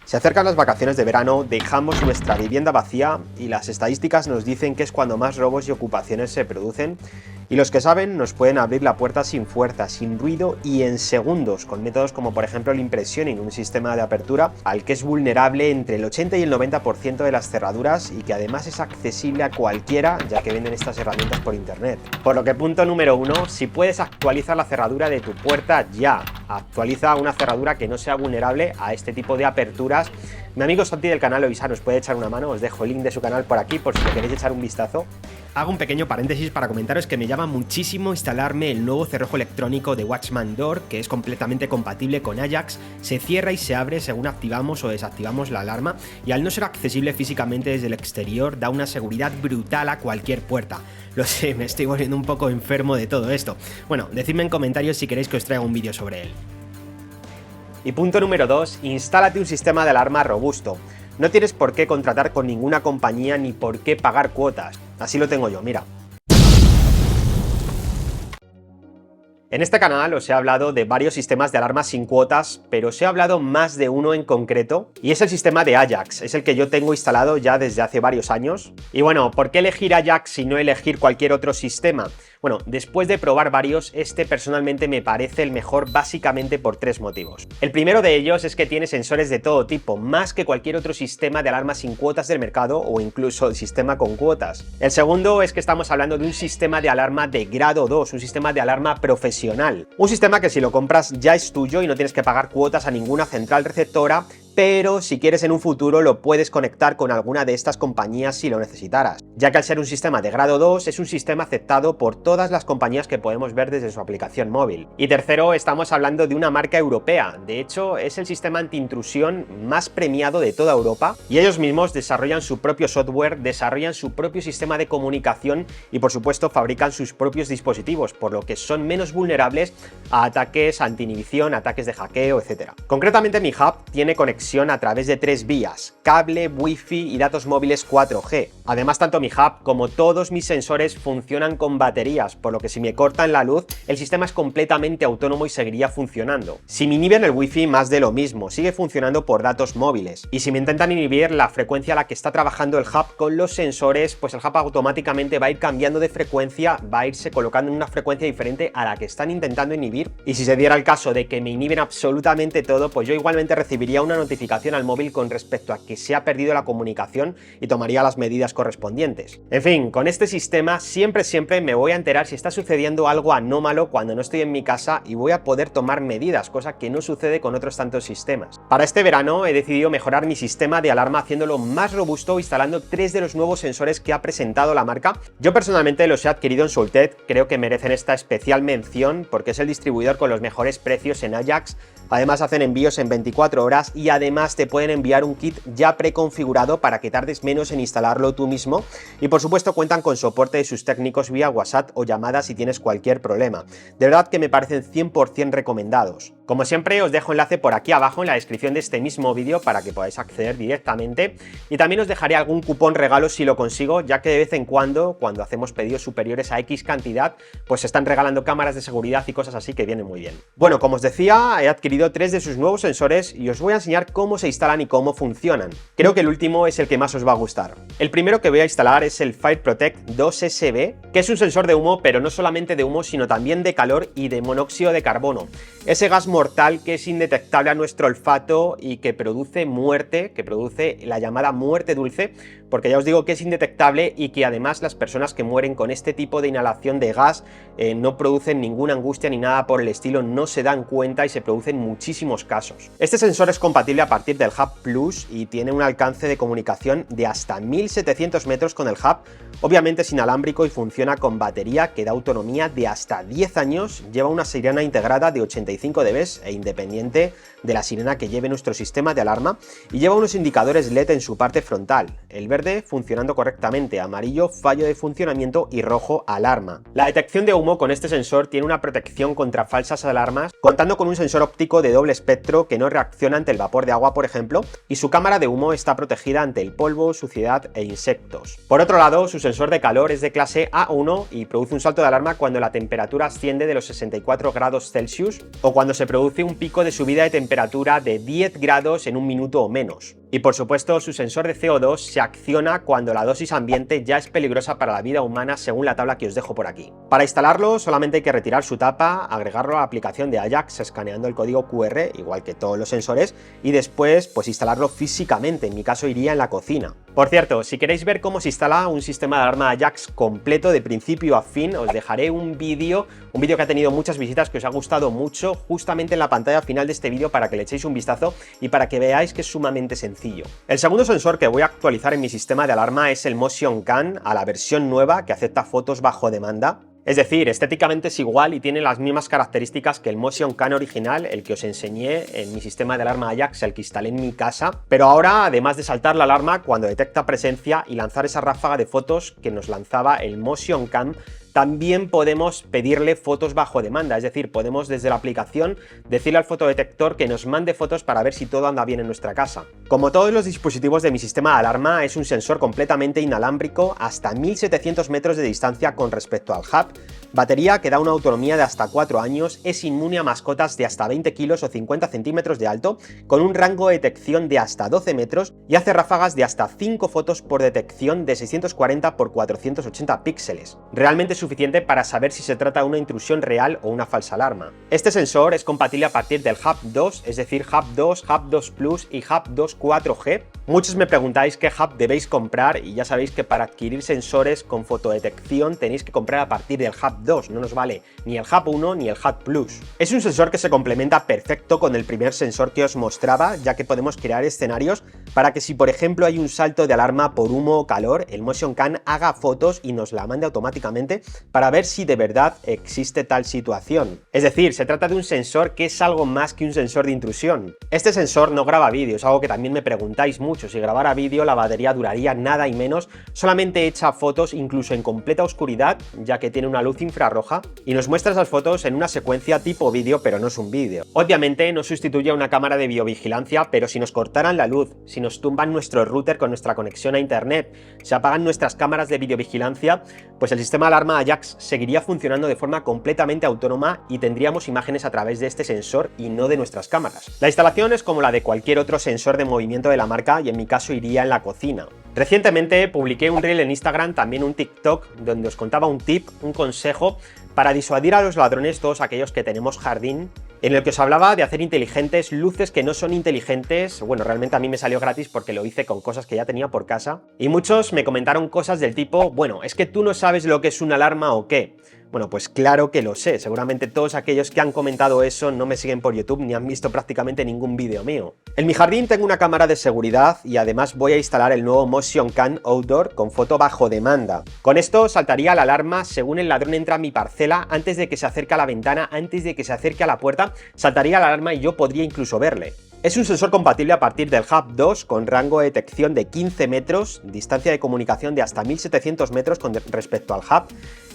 Se acercan las vacaciones de verano, dejamos nuestra vivienda vacía y las estadísticas nos dicen que es cuando más robos y ocupaciones se producen. Y los que saben nos pueden abrir la puerta sin fuerza, sin ruido y en segundos, con métodos como por ejemplo el impressioning, un sistema de apertura al que es vulnerable entre el 80 y el 90% de las cerraduras y que además es accesible a cualquiera, ya que venden estas herramientas por internet. Por lo que punto número 1, si puedes actualizar la cerradura de tu puerta ya. Actualiza una cerradura que no sea vulnerable a este tipo de aperturas. Mi amigo Santi del canal Oisa nos puede echar una mano, os dejo el link de su canal por aquí por si le queréis echar un vistazo. Hago un pequeño paréntesis para comentaros que me llama muchísimo instalarme el nuevo cerrojo electrónico de Watchman Door, que es completamente compatible con Ajax, se cierra y se abre según activamos o desactivamos la alarma, y al no ser accesible físicamente desde el exterior da una seguridad brutal a cualquier puerta. Lo sé, me estoy volviendo un poco enfermo de todo esto. Bueno, decidme en comentarios si queréis que os traiga un vídeo sobre él. Y punto número 2, instálate un sistema de alarma robusto. No tienes por qué contratar con ninguna compañía ni por qué pagar cuotas. Así lo tengo yo, mira. En este canal os he hablado de varios sistemas de alarmas sin cuotas, pero os he hablado más de uno en concreto, y es el sistema de Ajax, es el que yo tengo instalado ya desde hace varios años. Y bueno, ¿por qué elegir Ajax y no elegir cualquier otro sistema? Bueno, después de probar varios, este personalmente me parece el mejor básicamente por tres motivos. El primero de ellos es que tiene sensores de todo tipo, más que cualquier otro sistema de alarma sin cuotas del mercado o incluso el sistema con cuotas. El segundo es que estamos hablando de un sistema de alarma de grado 2, un sistema de alarma profesional. Un sistema que si lo compras ya es tuyo y no tienes que pagar cuotas a ninguna central receptora, pero si quieres en un futuro lo puedes conectar con alguna de estas compañías si lo necesitaras, ya que al ser un sistema de grado 2 es un sistema aceptado por todas las compañías que podemos ver desde su aplicación móvil. Y tercero, estamos hablando de una marca europea, de hecho es el sistema antiintrusión más premiado de toda Europa y ellos mismos desarrollan su propio software, desarrollan su propio sistema de comunicación y por supuesto fabrican sus propios dispositivos, por lo que son menos vulnerables a ataques anti-inhibición, ataques de hackeo, etc. Concretamente mi hub tiene conexión a través de 3 vías, cable, wifi y datos móviles 4G. Además, tanto mi hub como todos mis sensores funcionan con baterías, por lo que si me cortan la luz, el sistema es completamente autónomo y seguiría funcionando. Si me inhiben el wifi, más de lo mismo, sigue funcionando por datos móviles. Y si me intentan inhibir la frecuencia a la que está trabajando el hub con los sensores, pues el hub automáticamente va a ir cambiando de frecuencia, va a irse colocando en una frecuencia diferente a la que están intentando inhibir. Y si se diera el caso de que me inhiben absolutamente todo, pues yo igualmente recibiría una notificación al móvil con respecto a que se ha perdido la comunicación y tomaría las medidas correspondientes. En fin, con este sistema siempre me voy a enterar si está sucediendo algo anómalo cuando no estoy en mi casa y voy a poder tomar medidas, cosa que no sucede con otros tantos sistemas. Para este verano he decidido mejorar mi sistema de alarma haciéndolo más robusto instalando 3 de los nuevos sensores que ha presentado la marca. Yo personalmente los he adquirido en Solted, creo que merecen esta especial mención porque es el distribuidor con los mejores precios en Ajax. Además hacen envíos en 24 horas y además te pueden enviar un kit ya preconfigurado para que tardes menos en instalarlo tú mismo y por supuesto cuentan con soporte de sus técnicos vía WhatsApp o llamada si tienes cualquier problema. De verdad que me parecen 100% recomendados. Como siempre os dejo enlace por aquí abajo en la descripción de este mismo vídeo para que podáis acceder directamente y también os dejaré algún cupón regalo si lo consigo, ya que de vez en cuando hacemos pedidos superiores a X cantidad pues se están regalando cámaras de seguridad y cosas así que vienen muy bien. Bueno, como os decía, he adquirido 3 de sus nuevos sensores y os voy a enseñar cómo se instalan y cómo funcionan. Creo que el último es el que más os va a gustar. El primero que voy a instalar es el Fire Protect 2SB, que es un sensor de humo, pero no solamente de humo, sino también de calor y de monóxido de carbono. Ese gas mortal que es indetectable a nuestro olfato y que produce muerte, que produce la llamada muerte dulce, porque ya os digo que es indetectable y que además las personas que mueren con este tipo de inhalación de gas no producen ninguna angustia ni nada por el estilo, no se dan cuenta y se producen muchísimos casos. Este sensor es compatible a partir del Hub Plus y tiene un alcance de comunicación de hasta 1700 metros con el Hub, obviamente es inalámbrico y funciona con batería que da autonomía de hasta 10 años, lleva una sirena integrada de 85 dB e independiente de la sirena que lleve nuestro sistema de alarma y lleva unos indicadores LED en su parte frontal, el verde funcionando correctamente, amarillo fallo de funcionamiento y rojo alarma. La detección de humo con este sensor tiene una protección contra falsas alarmas, contando con un sensor óptico de doble espectro que no reacciona ante el vapor de agua, por ejemplo, y su cámara de humo está protegida ante el polvo, suciedad e insectos. Por otro lado, su sensor de calor es de clase A1 y produce un salto de alarma cuando la temperatura asciende de los 64 grados Celsius o cuando se produce un pico de subida de temperatura de 10 grados en un minuto o menos. Y por supuesto, su sensor de CO2 se acciona cuando la dosis ambiente ya es peligrosa para la vida humana según la tabla que os dejo por aquí. Para instalarlo solamente hay que retirar su tapa, agregarlo a la aplicación de Ajax escaneando el código QR, igual que todos los sensores, y después pues instalarlo físicamente, en mi caso iría en la cocina. Por cierto, si queréis ver cómo se instala un sistema de alarma Ajax completo de principio a fin, os dejaré un vídeo que ha tenido muchas visitas, que os ha gustado mucho, justamente en la pantalla final de este vídeo para que le echéis un vistazo y para que veáis que es sumamente sencillo. El segundo sensor que voy a actualizar en mi sistema de alarma es el Motion Cam a la versión nueva que acepta fotos bajo demanda. Es decir, estéticamente es igual y tiene las mismas características que el Motion Cam original, el que os enseñé en mi sistema de alarma Ajax, el que instalé en mi casa, pero ahora, además de saltar la alarma cuando detecta presencia y lanzar esa ráfaga de fotos que nos lanzaba el Motion Cam, también podemos pedirle fotos bajo demanda, es decir, podemos desde la aplicación decirle al fotodetector que nos mande fotos para ver si todo anda bien en nuestra casa. Como todos los dispositivos de mi sistema de alarma, es un sensor completamente inalámbrico hasta 1700 metros de distancia con respecto al hub, batería que da una autonomía de hasta 4 años, es inmune a mascotas de hasta 20 kilos o 50 centímetros de alto, con un rango de detección de hasta 12 metros y hace ráfagas de hasta 5 fotos por detección de 640 x 480 píxeles. Realmente es suficiente para saber si se trata de una intrusión real o una falsa alarma. Este sensor es compatible a partir del Hub 2, es decir, Hub 2, Hub 2 Plus y Hub 2 4G. Muchos me preguntáis qué hub debéis comprar y ya sabéis que para adquirir sensores con fotodetección tenéis que comprar a partir del Hub 2, no nos vale ni el Hub 1 ni el Hub Plus. Es un sensor que se complementa perfecto con el primer sensor que os mostraba, ya que podemos crear escenarios para que si por ejemplo hay un salto de alarma por humo o calor, el Motion Cam haga fotos y nos la mande automáticamente para ver si de verdad existe tal situación. Es decir, se trata de un sensor que es algo más que un sensor de intrusión. Este sensor no graba vídeo, es algo que también me preguntáis mucho. Si grabara vídeo, la batería duraría nada y menos, solamente echa fotos incluso en completa oscuridad, ya que tiene una luz infrarroja, y nos muestra esas fotos en una secuencia tipo vídeo, pero no es un vídeo. Obviamente no sustituye a una cámara de biovigilancia, pero si nos cortaran la luz, si nos tumban nuestro router con nuestra conexión a internet, se apagan nuestras cámaras de videovigilancia, pues el sistema de alarma Ajax seguiría funcionando de forma completamente autónoma y tendríamos imágenes a través de este sensor y no de nuestras cámaras. La instalación es como la de cualquier otro sensor de movimiento de la marca y en mi caso iría en la cocina. Recientemente publiqué un reel en Instagram, también un TikTok, donde os contaba un tip, un consejo para disuadir a los ladrones, todos aquellos que tenemos jardín, en el que os hablaba de hacer inteligentes luces que no son inteligentes. Bueno, realmente a mí me salió gratis porque lo hice con cosas que ya tenía por casa, y muchos me comentaron cosas del tipo, bueno, es que tú no sabes lo que es una alarma o qué. Bueno, pues claro que lo sé, seguramente todos aquellos que han comentado eso no me siguen por YouTube ni han visto prácticamente ningún vídeo mío. En mi jardín tengo una cámara de seguridad y además voy a instalar el nuevo Motion Cam Outdoor con foto bajo demanda. Con esto saltaría la alarma según el ladrón entra a mi parcela, antes de que se acerque a la ventana, antes de que se acerque a la puerta, saltaría la alarma y yo podría incluso verle. Es un sensor compatible a partir del Hub 2 con rango de detección de 15 metros, distancia de comunicación de hasta 1700 metros con respecto al Hub,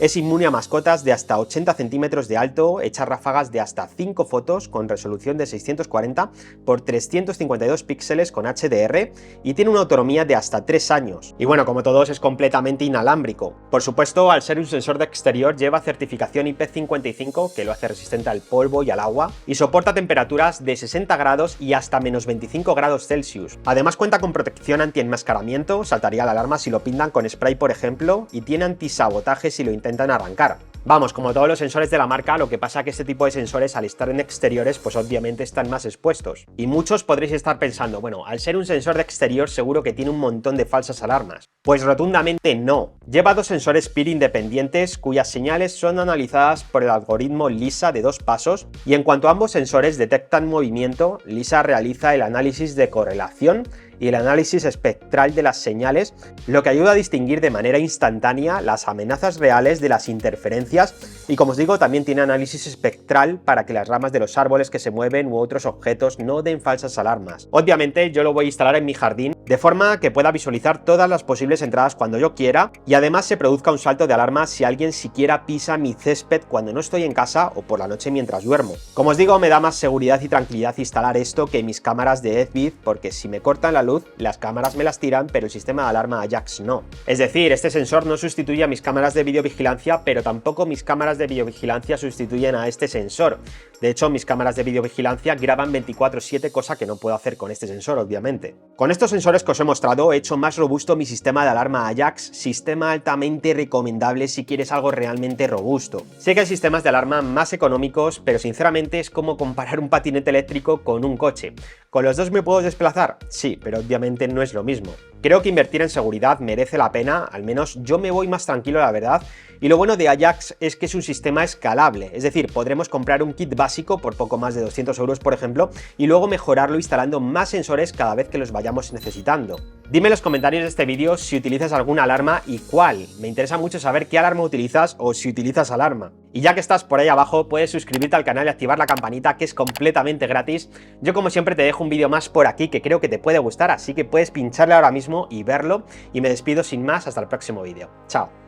es inmune a mascotas de hasta 80 centímetros de alto, echa ráfagas de hasta 5 fotos con resolución de 640 x 352 píxeles con HDR y tiene una autonomía de hasta 3 años. Y bueno, como todos es completamente inalámbrico. Por supuesto, al ser un sensor de exterior lleva certificación IP55 que lo hace resistente al polvo y al agua y soporta temperaturas de 60 grados y hasta menos 25 grados Celsius. Además cuenta con protección anti-enmascaramiento, saltaría la alarma si lo pintan con spray por ejemplo, y tiene antisabotaje si lo intentan arrancar. Vamos, como todos los sensores de la marca, lo que pasa que este tipo de sensores al estar en exteriores pues obviamente están más expuestos. Y muchos podréis estar pensando, bueno, al ser un sensor de exterior seguro que tiene un montón de falsas alarmas. Pues rotundamente no. Lleva dos sensores PIR independientes cuyas señales son analizadas por el algoritmo LISA de 2 pasos y en cuanto ambos sensores detectan movimiento, LISA realiza el análisis de correlación y el análisis espectral de las señales, lo que ayuda a distinguir de manera instantánea las amenazas reales de las interferencias y, como os digo, también tiene análisis espectral para que las ramas de los árboles que se mueven u otros objetos no den falsas alarmas. Obviamente yo lo voy a instalar en mi jardín de forma que pueda visualizar todas las posibles entradas cuando yo quiera y además se produzca un salto de alarma si alguien siquiera pisa mi césped cuando no estoy en casa o por la noche mientras duermo. Como os digo, me da más seguridad y tranquilidad instalar esto que mis cámaras de Edvid, porque si me cortan la luz luz, las cámaras me las tiran, pero el sistema de alarma Ajax no. Es decir, este sensor no sustituye a mis cámaras de videovigilancia, pero tampoco mis cámaras de videovigilancia sustituyen a este sensor. De hecho, mis cámaras de videovigilancia graban 24/7, cosa que no puedo hacer con este sensor, obviamente. Con estos sensores que os he mostrado, he hecho más robusto mi sistema de alarma Ajax, sistema altamente recomendable si quieres algo realmente robusto. Sé que hay sistemas de alarma más económicos, pero sinceramente es como comparar un patinete eléctrico con un coche. ¿Con los dos me puedo desplazar? Sí, pero obviamente no es lo mismo. Creo que invertir en seguridad merece la pena, al menos yo me voy más tranquilo, la verdad, y lo bueno de Ajax es que es un sistema escalable, es decir, podremos comprar un kit básico por poco más de 200 euros, por ejemplo, y luego mejorarlo instalando más sensores cada vez que los vayamos necesitando. Dime en los comentarios de este vídeo si utilizas alguna alarma y cuál. Me interesa mucho saber qué alarma utilizas o si utilizas alarma. Y ya que estás por ahí abajo, puedes suscribirte al canal y activar la campanita, que es completamente gratis. Yo, como siempre, te dejo un vídeo más por aquí que creo que te puede gustar, así que puedes pincharle ahora mismo y verlo. Y me despido sin más, hasta el próximo vídeo. Chao.